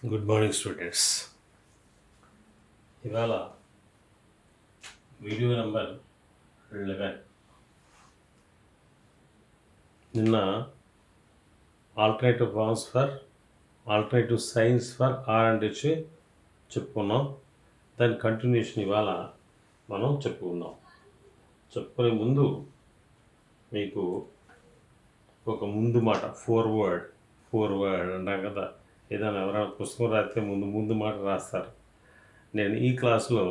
Good morning students. ఇవాళ video number 11. నిన్న alternative forms for alternative signs for R and H చెప్పుకున్నాం. దాని continuation ఇవాళ మనం చెప్పుకునే ముందు మీకు ఒక ముందు మాట ఫోర్వర్డ్ అంటాం కదా. ఏదైనా ఎవరైనా పుస్తకం రాస్తే ముందు మాట రాస్తారు. నేను ఈ క్లాసులో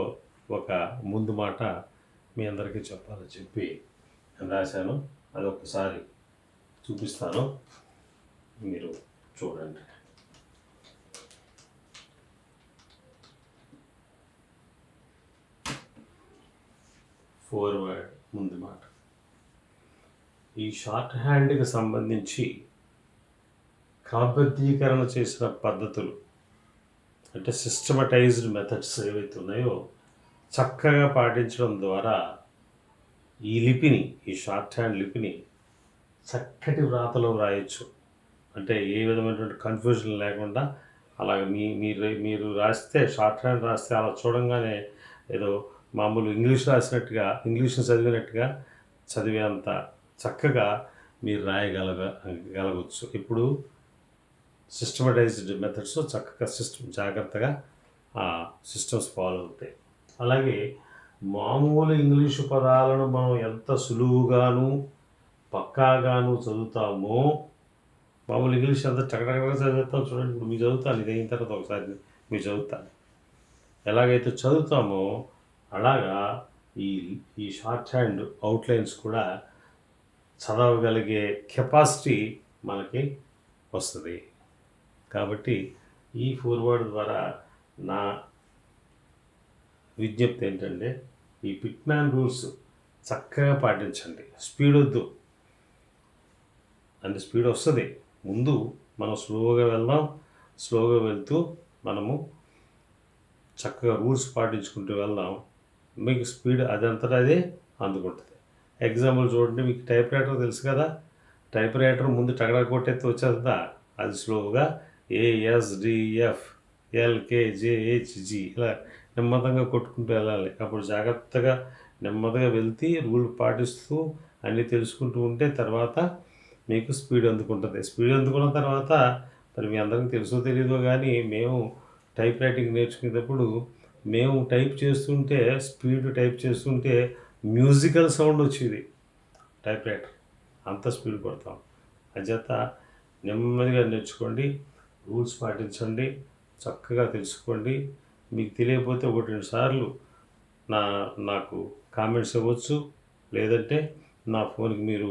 ఒక ముందు మాట మీ అందరికీ చెప్పాలని చెప్పి నేను రాశాను. అది ఒకసారి చూపిస్తాను, మీరు చూడండి. ఫోర్వర్డ్ ముందు మాట. ఈ షార్ట్ హ్యాండ్కి సంబంధించి క్రమబద్ధీకరణ చేసిన పద్ధతులు అంటే సిస్టమటైజ్డ్ మెథడ్స్ ఏవైతే ఉన్నాయో చక్కగా పాటించడం ద్వారా ఈ షార్ట్ హ్యాండ్ లిపిని చక్కటి వ్రాతలో వ్రాయచ్చు. అంటే ఏ విధమైనటువంటి కన్ఫ్యూజన్ లేకుండా అలాగే మీరు రాస్తే, షార్ట్ హ్యాండ్ రాస్తే అలా చూడంగానే ఏదో మామూలు ఇంగ్లీష్ ఇంగ్లీష్ని చదివేంత చక్కగా మీరు రాయగలగచ్చు. ఇప్పుడు సిస్టమటైజ్డ్ మెథడ్స్ చక్కగా జాగ్రత్తగా సిస్టమ్స్ ఫాలో అవుతాయి. అలాగే మామూలు ఇంగ్లీషు పదాలను మనం ఎంత సులువుగాను పక్కాగాను చదువుతామో, మామూలు ఇంగ్లీష్ ఎంత చక్కగా చదువుతాం చూడండి. ఇప్పుడు మీరు చదువుతాను, ఇది అయిన తర్వాత ఒకసారి మీరు చదువుతాను. ఎలాగైతే చదువుతామో అలాగా ఈ షార్ట్ హ్యాండ్ అవుట్లైన్స్ కూడా చదవగలిగే కెపాసిటీ మనకి వస్తుంది. కాబట్టి ఈ ఫోర్వర్డ్ ద్వారా నా విజ్ఞప్తి ఏంటంటే, ఈ పిట్మ్యాన్ రూల్స్ చక్కగా పాటించండి. స్పీడ్ వద్దు, అంటే స్పీడ్ వస్తుంది. ముందు మనం స్లోగా వెళ్తూ మనము చక్కగా రూల్స్ పాటించుకుంటూ వెళ్దాం. మీకు స్పీడ్ అదంతటా అదే అందుకుంటుంది. ఎగ్జాంపుల్ చూడండి, మీకు టైప్ రైటర్ తెలుసు కదా. టైప్ రైటర్ ముందు టగడా కొట్టేస్తే వచ్చేస్తుందా? అది స్లోగా ASDF LKJHG ఇలా నెమ్మదిగా కొట్టుకుంటూ వెళ్ళాలి. అప్పుడు జాగ్రత్తగా నెమ్మదిగా వెళ్తే రూల్ పాటిస్తూ అన్నీ తెలుసుకుంటూ ఉంటే తర్వాత మీకు స్పీడ్ అందుకుంటుంది. స్పీడ్ అందుకున్న తర్వాత మరి మీ అందరికీ తెలుసో తెలియదో కానీ మేము టైప్ రైటింగ్ నేర్చుకునేటప్పుడు మేము టైప్ చేస్తుంటే మ్యూజికల్ సౌండ్ వచ్చేది. టైప్ రైటర్ అంత స్పీడ్ కొడతాం. అంచేత నెమ్మదిగా నేర్చుకోండి, రూల్స్ పాటించండి, చక్కగా తెలుసుకోండి. మీకు తెలియకపోతే 1-2 సార్లు నాకు కామెంట్స్ ఇవ్వచ్చు, లేదంటే నా ఫోన్కి మీరు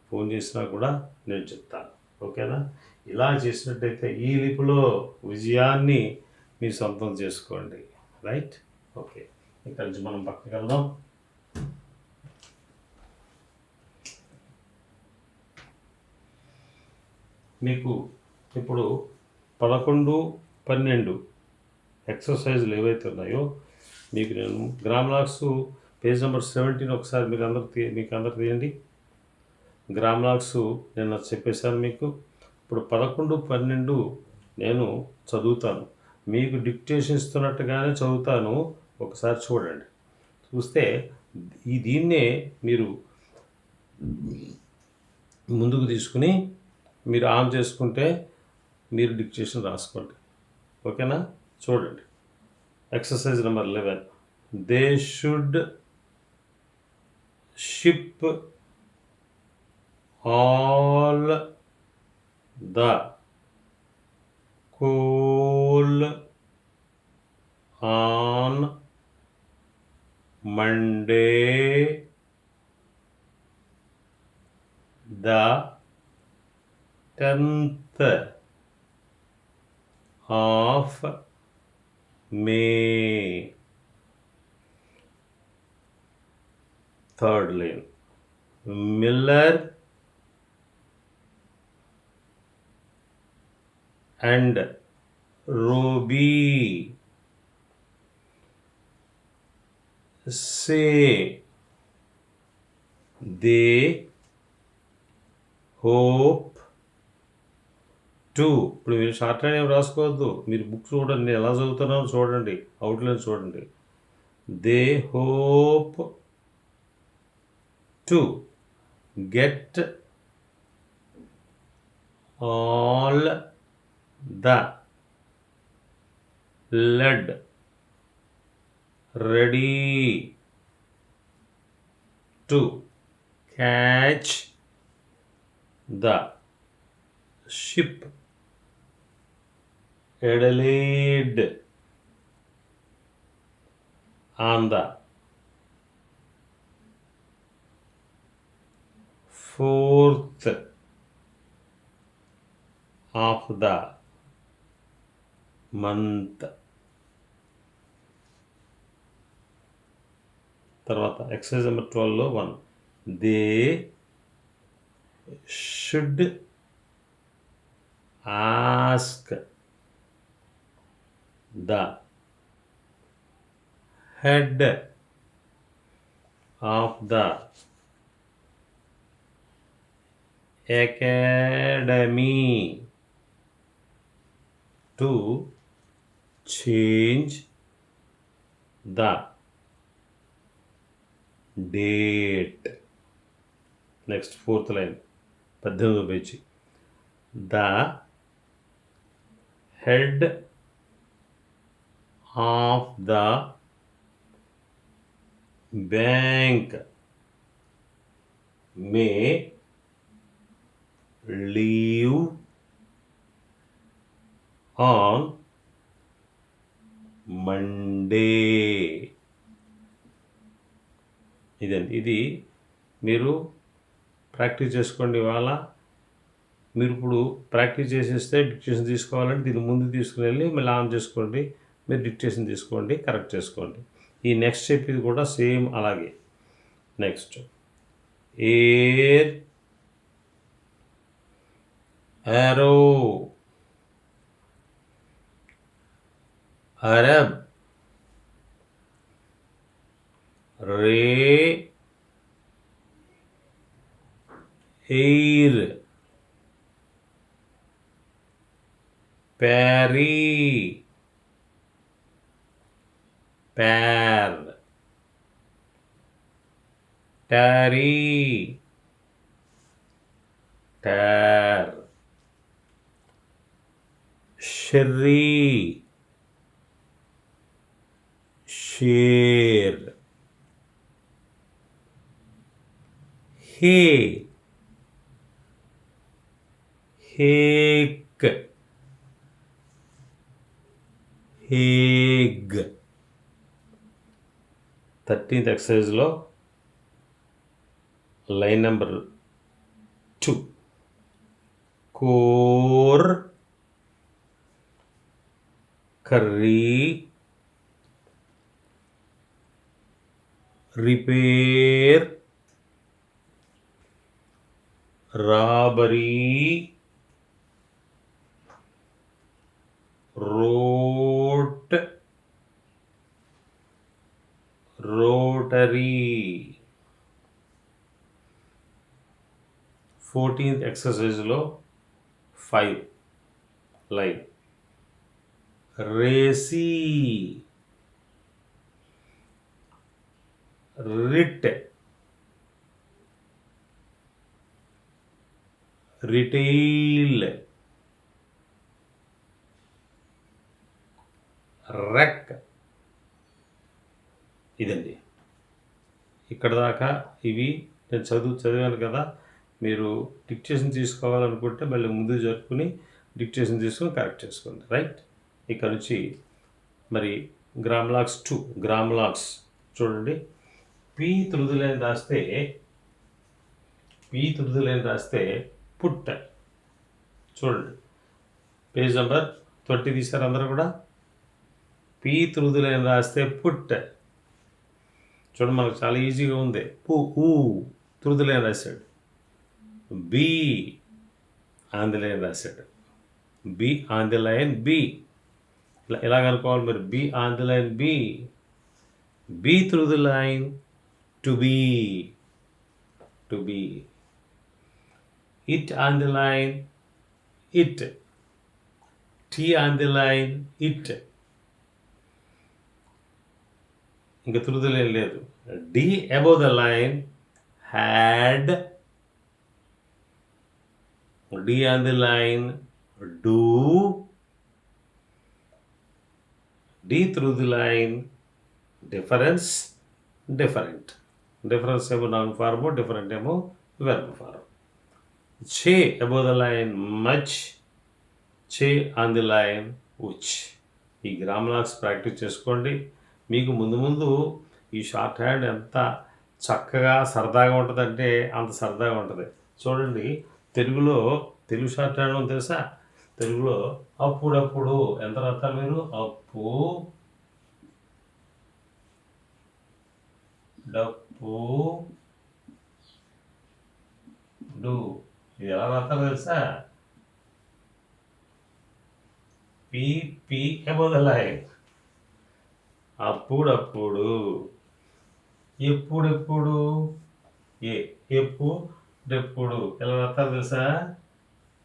ఫోన్ చేసినా కూడా నేను చెప్తాను. ఓకేనా? ఇలా చేసినట్టయితే ఈ లిపిలో విజయాన్ని మీరు సొంతం చేసుకోండి. రైట్? ఓకే, ఇక్కడి నుంచి మనం పక్కకి వెళ్దాం. మీకు ఇప్పుడు 11, 12 ఎక్సర్సైజులు ఏవైతే ఉన్నాయో మీకు నేను గ్రామ్లాక్స్ పేజ్ నెంబర్ 17 ఒకసారి మీకు అందరు తీయండి. గ్రామ్లాక్స్ నేను చెప్పేశాను మీకు. ఇప్పుడు 11, 12 నేను చదువుతాను. మీకు డిక్టేషన్ ఇస్తున్నట్టుగానే చదువుతాను. ఒకసారి చూడండి. చూస్తే దీన్నే మీరు ముందుకు తీసుకుని మీరు ఆన్ చేసుకుంటే మీరు డిక్టేషన్ రాసుకోండి. ఓకేనా? చూడండి. Exercise number 11. They should ship all the coal on Monday, the 10th of May. Third line. Miller and Robbie say they hope 2. ఇప్పుడు మీరు షార్ట్ హ్యాండ్ ఏం రాసుకోవద్దు, మీరు బుక్ చూడండి, నేను ఎలా చదువుతున్నానో చూడండి, అవుట్లైన్ చూడండి. They hope to get all the lead ready to catch the ship Adelaide on the 4th of the month. తర్వాత ఎక్సర్సైజ్ నెంబర్ 12లో 1. They should ask the head of the academy to change the date. Next, 4th line, 18వ పేజీ. The head of the bank may leave on Monday. ఇదండి, ఇది మీరు practice చేసుకోండి. ఇవాళ మీరు ఇప్పుడు ప్రాక్టీస్ చేసేస్తే డిక్టేషన్ తీసుకోవాలంటే దీన్ని ముందు తీసుకుని వెళ్ళి మళ్ళీ ఆన్ చేసుకోండి, మీరు డిక్టేషన్ తీసుకోండి, కరెక్ట్ చేసుకోండి. ఈ నెక్స్ట్ చెప్పేది కూడా సేమ్ అలాగే. Next, air arrow Arab ray air parry par tarry tar sherry share hay hake Hague. 13th ఎక్సర్సైజ్లో line number 2. Core curry repair robbery rote rotary. 14th ఎక్సర్సైజ్లో 5 line racy writ retail wreck. ఇదండి, ఇక్కడ దాకా ఇవి నేను చదివాను కదా. మీరు డిక్టేషన్ తీసుకోవాలనుకుంటే మళ్ళీ ముందు జరుపుకుని డిక్టేషన్ తీసుకుని కరెక్ట్ చేసుకోండి, రైట్. ఇక్కడ నుంచి మరి గ్రామ్లాక్స్ 2 గ్రామ్లాక్స్ చూడండి. పీ తృదులైన రాస్తే పుట్ట. చూడండి, పేజ్ నెంబర్ 20 తీశారు అందరూ కూడా. పీ తృదులైన రాస్తే పుట్ట. చూడండి, మనకు చాలా ఈజీగా ఉంది. ఊ తృదులైన రాశాడు. బి ఆన్ ది లైన్ రాశాడు. B on the line B. ఎలాగనుకోవాలి మరి? B on the line B, B through the line to B, to B. It on the line it, T on the line, it. ఇంకా తురుదులేం లేదు. D above the line, had. D on the line, do. D through the line, difference, different. Difference ఏమో noun form, different ఏమో verb form. Che above the line, much. Che on the line, which. ఈ grammar lakhs practice చేసుకోండి. మీకు ముందు ముందు ఈ short hand ఎంత చక్కగా సరదాగా ఉంటుందంటే అంత సరదాగా ఉంటుంది. చూడండి, తెలుగు షార్ట్ హ్యాండ్ అని తెలుసా? తెలుగులో అప్పుడప్పుడు ఎంత రాస్తారు మీరు? అప్పు డప్పు డు. ఇది ఎలా రాస్తారు తెలుసా? P above the line. అప్పుడప్పుడు. ఎప్పుడెప్పుడు ఎప్పుడెప్పుడు ఎలా రాస్తారు తెలుసా?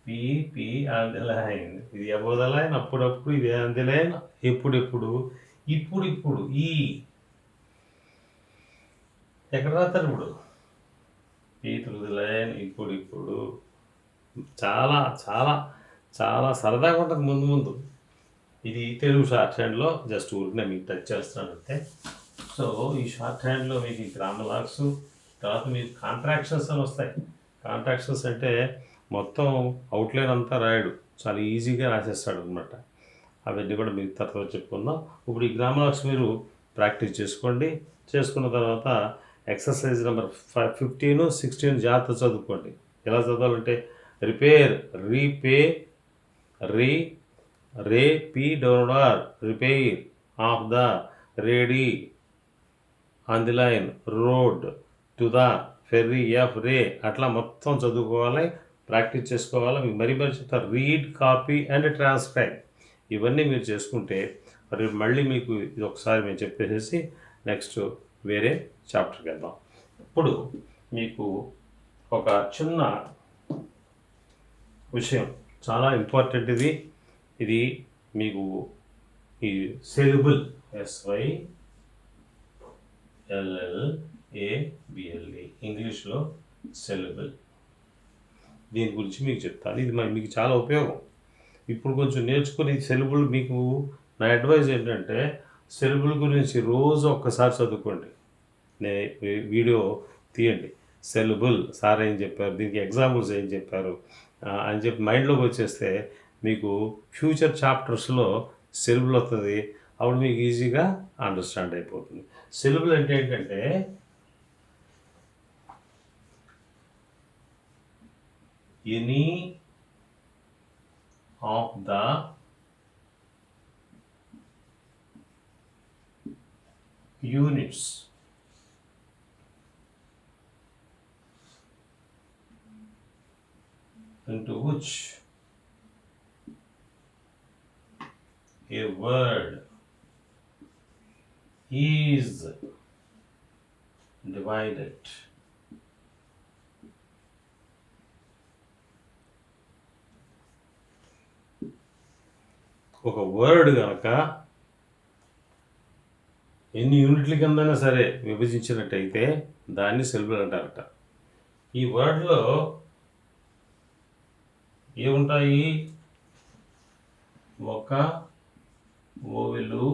P on the line. ఇది above the line, అప్పుడప్పుడు. ఇది ఆన్ ది లైన్, ఎప్పుడెప్పుడు. ఇప్పుడు ఈ ఎక్కడ రాస్తారు ఇప్పుడు? పి త్రూ ది లైన్, ఇప్పుడు. చాలా చాలా చాలా సరదాగా ఉంటుంది ముందు. ఇది తెలుగు షార్ట్ హ్యాండ్లో జస్ట్ ఊరికి మీకు టచ్ చేస్తున్నాను అంతే. సో ఈ షార్ట్ హ్యాండ్లో మీకు ఈ గ్రామర్ లాక్స్, తర్వాత మీకు కాంట్రాక్షన్స్ అని వస్తాయి. కాంట్రాక్షన్స్ అంటే మొత్తం అవుట్లైన్ అంతా రాయడు, చాలా ఈజీగా రాసేస్తాడు అనమాట. అవన్నీ కూడా మీకు తర్వాత చెప్పుకుందాం. ఇప్పుడు ఈ గ్రామర్ లాక్స్ మీరు ప్రాక్టీస్ చేసుకోండి. చేసుకున్న తర్వాత ఎక్సర్సైజ్ నెంబర్ 15, 16 జాగ్రత్త చదువుకోండి. ఎలా చదవాలంటే repair, repay, P download, repair of the, ready on the line, road, to the, ferry, ray. అట్లా మొత్తం చదువుకోవాలి, ప్రాక్టీస్ చేసుకోవాలి. మీకు మరీ చెప్తారు, రీడ్, కాపీ అండ్ ట్రాన్స్క్రైబ్. ఇవన్నీ మీరు చేసుకుంటే మరి మళ్ళీ మీకు ఇది ఒకసారి మేము చెప్పేసి నెక్స్ట్ వేరే చాప్టర్కి వెళ్దాం. ఇప్పుడు మీకు ఒక చిన్న విషయం, చాలా ఇంపార్టెంట్ ఇది మీకు ఈ సెలబుల్, SYLLABLE ఇంగ్లీష్లో సెలబుల్. దీని గురించి మీకు చెప్తాను. ఇది మీకు చాలా ఉపయోగం. ఇప్పుడు కొంచెం నేర్చుకుని సెలబుల్ మీకు నా అడ్వైజ్ ఏంటంటే సెలబుల్ గురించి రోజు ఒక్కసారి చదువుకోండి. వీడియో తీయండి, సెలబుల్ సార్ ఏం చెప్పారు, దీనికి ఎగ్జాంపుల్స్ ఏం చెప్పారు అని చెప్పి మైండ్లోకి వచ్చేస్తే మీకు ఫ్యూచర్ చాప్టర్స్లో సెలబుల్ వస్తుంది. అప్పుడు మీకు ఈజీగా అండర్స్టాండ్ అయిపోతుంది. సెలబుల్ అంటే ఏంటంటే any of the units into which a word is divided. ఒక వర్డ్ కనుక ఎన్ని యూనిట్ల కిందైనా సరే విభజించినట్టయితే దాన్ని సెలబుల్ అంటారట. ఈ వర్డ్లో ఏముంటాయి? ఒక ఓవెలు,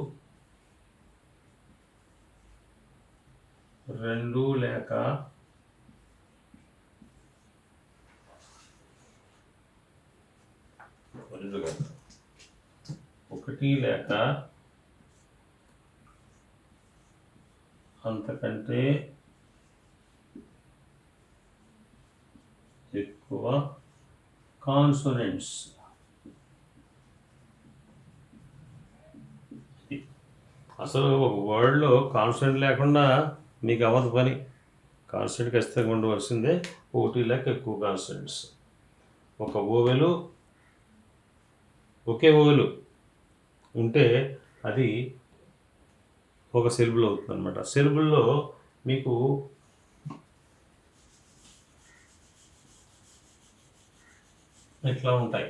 2 లేక 1 లేక అంతకంటే ఎక్కువ కాన్సోనెంట్స్. అసలు ఒక వర్డ్లో కాన్సోనెంట్ లేకుండా మీకు అవ్వదు పని. కాన్సోనెంట్ ఖచ్చితంగా ఉండవలసిందే, 1 లేక ఎక్కువ కాన్సోనెంట్స్. ఒక ఓవెలు, ఒకే ఓవెలు ఉంటే అది ఒక సిలబుల్ అవుతుంది అనమాట. సిలబుల్లో మీకు ఇట్లా ఉంటాయి.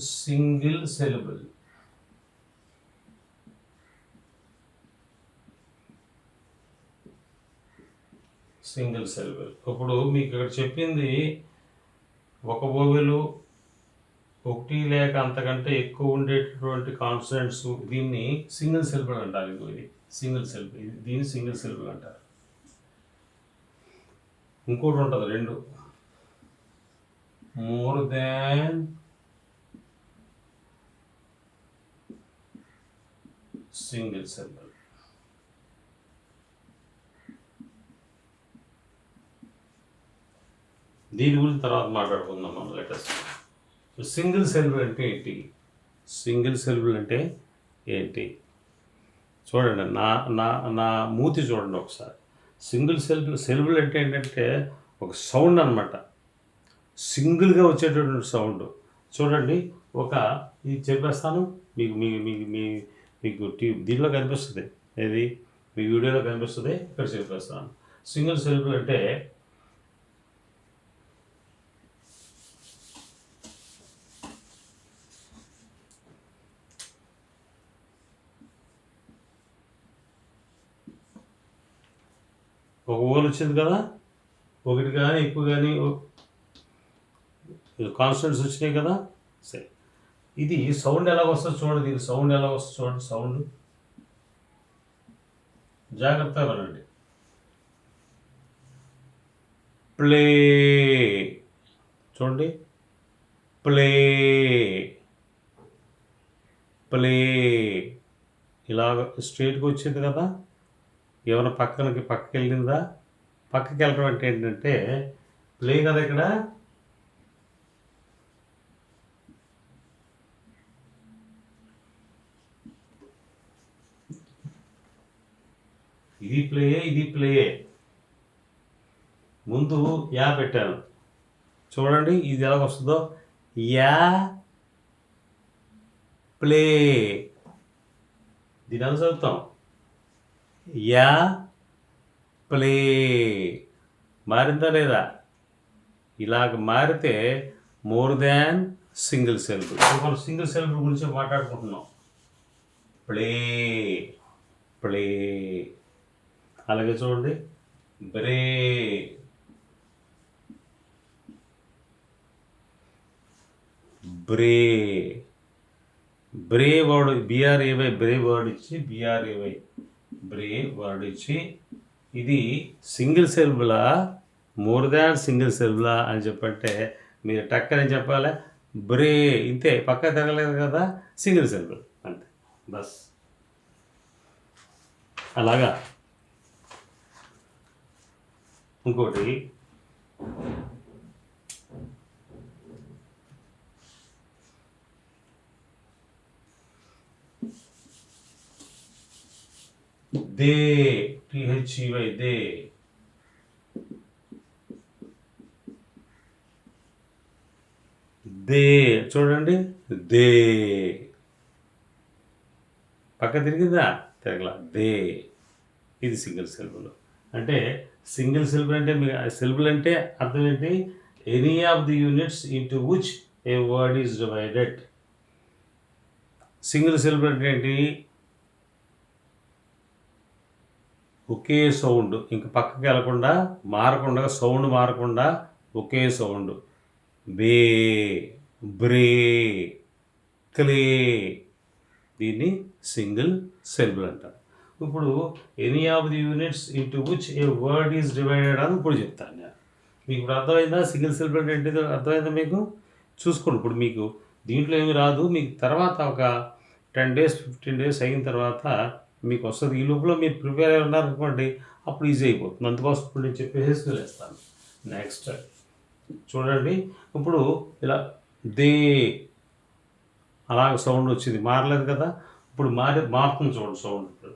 Single syllable. Single syllable. ఇప్పుడు మీకు ఇక్కడ చెప్పింది ఒక వోవెలు, ఒకటి లేక అంతకంటే ఎక్కువ ఉండేటటువంటి కాన్సనెంట్స్, దీన్ని సింగిల్ సిలబుల్ అంటారు. ఇది సింగిల్ సిలబుల్, దీన్ని సింగిల్ సిలబుల్ అంటారు. ఇంకోటి ఉంటుంది రెండు, మోర్ దాన్ సింగిల్ సిలబుల్. దీని గురించి తర్వాత మాట్లాడుకుందాం మనం. లెటర్స్ సింగిల్ సిలబుల్ అంటే ఏంటి? సింగిల్ సిలబుల్ అంటే ఏంటి చూడండి. నా నా నా మూతి చూడండి ఒకసారి. సింగిల్ సిలబుల్ అంటే ఏంటంటే ఒక సౌండ్ అనమాట, సింగిల్గా వచ్చేటటువంటి సౌండ్. చూడండి, ఇది చెప్పేస్తాను మీకు, మీకు దీనిలో కనిపిస్తుంది, ఏది మీ వీడియోలో కనిపిస్తుంది, ఇక్కడ చెప్పేస్తాను. సింగిల్ సిలబుల్ అంటే ఒక ఓల్ వచ్చింది కదా, ఒకటి కానీ ఎక్కువ కానీ కాన్స్టెంట్స్ వచ్చినాయి కదా. సరే, ఇది సౌండ్ ఎలా వస్తుంది చూడండి. దీని సౌండ్ ఎలా వస్తుంది చూడండి. సౌండ్ జాగ్రత్తగా వినండి. ప్లే. చూడండి, ప్లే ప్లే ఇలాగ స్ట్రైట్గా వచ్చింది కదా. ఏమైనా పక్కకి వెళ్ళిందా? పక్కకి వెళ్ళడం అంటే ఏంటంటే ప్లే కదా. ఇక్కడ ఇది ప్లేయే, ఇది ప్లేయే. ముందు యా పెట్టాను చూడండి, ఇది ఎలా వస్తుందో. Yeah play. దీని ఎలా చదువుతాం? Yeah play. మారిందా లేదా? ఇలాగ మారితే మోర్ దాన్ సింగిల్ సిలబుల్. మనం సింగిల్ సిలబుల్ గురించి మాట్లాడుకుంటున్నాం. Play play. అలాగే చూడండి, బ్రే. బ్రే బ్రే వర్డ్, బిఆర్ఏవై, బ్రే వర్డ్ ఇచ్చి, బిఆర్ఏవై బ్రే వర్డ్ ఇచ్చి, ఇది సింగిల్ సిలబులా మోర్ దాన్ సింగిల్ సిలబులా అని చెప్పంటే మీరు టక్కని చెప్పాలి. బ్రే ఇంతే, పక్క తిరగలేదు కదా, సింగిల్ సిలబుల్ అంతే, బస్. అలాగా. ఇంకోటి దే, THEY, దే. దే చూడండి, దే. పక్క తిరిగిందా? తిరగల. దే. ఇది సింగిల్ సిలబుల్. అంటే సింగిల్ సిలబుల్ అంటే సిలబుల్ అంటే అర్థం ఏంటి? Any of the units into which A word is divided. Single syllable అంటే ఏంటి? ఒకే సౌండ్, ఇంక పక్కకి వెళ్ళకుండా, మారకుండా, సౌండ్ మారకుండా ఒకే సౌండ్. బే, బ్రే, క్లే. దీన్ని సింగిల్ సిలబుల్ అంటారు. ఇప్పుడు any of the units into which A word is divided అని ఇప్పుడు చెప్తాను నేను. మీకు ఇప్పుడు అర్థమైందా? సింగిల్ సిలబుల్ అంటే ఏంటిదో అర్థమైందా మీకు? చూసుకోండి. ఇప్పుడు మీకు దీంట్లో ఏమి రాదు, మీకు తర్వాత ఒక 10 days 15 days అయిన తర్వాత మీకు వస్తుంది. ఈ లోపల మీరు ప్రిపేర్ అయి ఉన్నారనుకోండి, అప్పుడు ఈజీ అయిపోతుంది. అందుకోసం ఇప్పుడు నేను చెప్పేసి వెళ్ళేస్తాను. నెక్స్ట్ చూడండి, ఇప్పుడు ఇలా దే అలాగ సౌండ్ వచ్చింది, మారలేదు కదా. ఇప్పుడు మారుతుంది చూడండి సౌండ్. ఇప్పుడు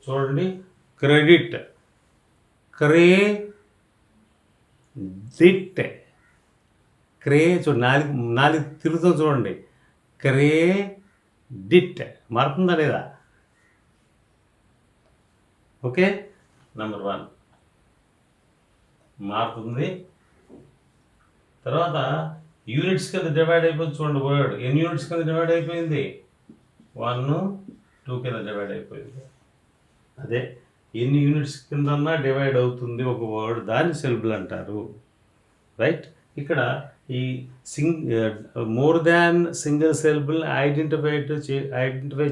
చూడండి, క్రెడిట్, క్రెడిట్. క్రే చూడండి, నాలుగు తిరుగుతుంది చూడండి. క్రెడిట్ మారుతుందా లేదా? ఓకే, నెంబర్ 1 మారుతుంది. తర్వాత యూనిట్స్ కింద డివైడ్ అయిపోయింది. చూడండి వర్డ్ ఎన్ని యూనిట్స్ కింద డివైడ్ అయిపోయింది? 1, 2 కింద డివైడ్ అయిపోయింది. అదే ఎన్ని యూనిట్స్ కిందన్నా డివైడ్ అవుతుంది ఒక వర్డ్, దాన్ని సిలబుల్ అంటారు. రైట్, ఇక్కడ ఈ more than single syllable identify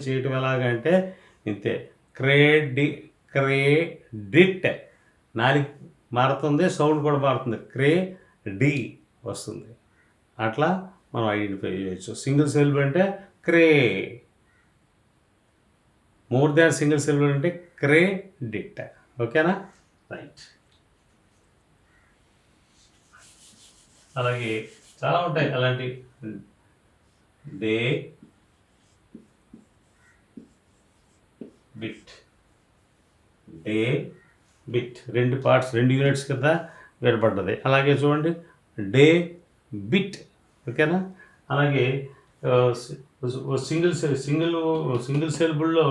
చేయటం ఎలాగంటే ఇంతే. క్రెడిట్ నాలుగు మారుతుంది, సౌండ్ కూడా మారుతుంది, క్రెడి వస్తుంది. అట్లా మనం ఐడెంటిఫై చేయొచ్చు. సింగిల్ సిలబుల్ అంటే క్రే, మోర్ దాన్ సింగిల్ సిలబుల్ అంటే క్రెడిట్. ఓకేనా? రైట్. అలాగే చాలా ఉంటాయి అలాంటి. Day bit, day bit 2 parts, 2 units కింద వేయబడ్డది. అలాగే చూడండి డే బిట్. ఓకేనా? అలాగే సింగిల్ సిలబుల్లో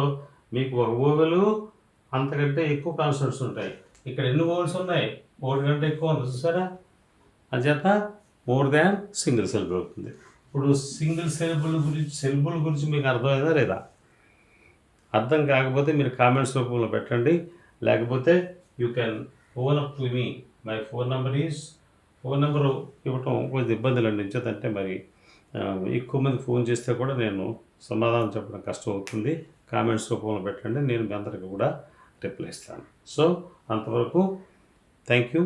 మీకు ఒక ఓవెలు అంతకంటే ఎక్కువ కాన్సనెంట్స్ ఉంటాయి. ఇక్కడ ఎన్ని ఓవెల్స్ ఉన్నాయి? 1 కంటే ఎక్కువ ఉంది, చూసారా? అంచేత మోర్ దాన్ సింగిల్ సిలబుల్ అవుతుంది. ఇప్పుడు సింగిల్ సిలబుల్ గురించి మీకు అర్థమైందా లేదా? అర్థం కాకపోతే మీరు కామెంట్స్ రూపంలో పెట్టండి, లేకపోతే you can phone up to me. My phone number ఇవ్వటం కొంచెం ఇబ్బందులు అందించదంటే మరి ఎక్కువ మంది ఫోన్ చేస్తే కూడా నేను సమాధానం చెప్పడం కష్టం అవుతుంది. కామెంట్స్ రూపంలో పెట్టండి, నేను మీ అందరికీ కూడా రిప్లై ఇస్తాను. సో అంతవరకు థ్యాంక్ యూ.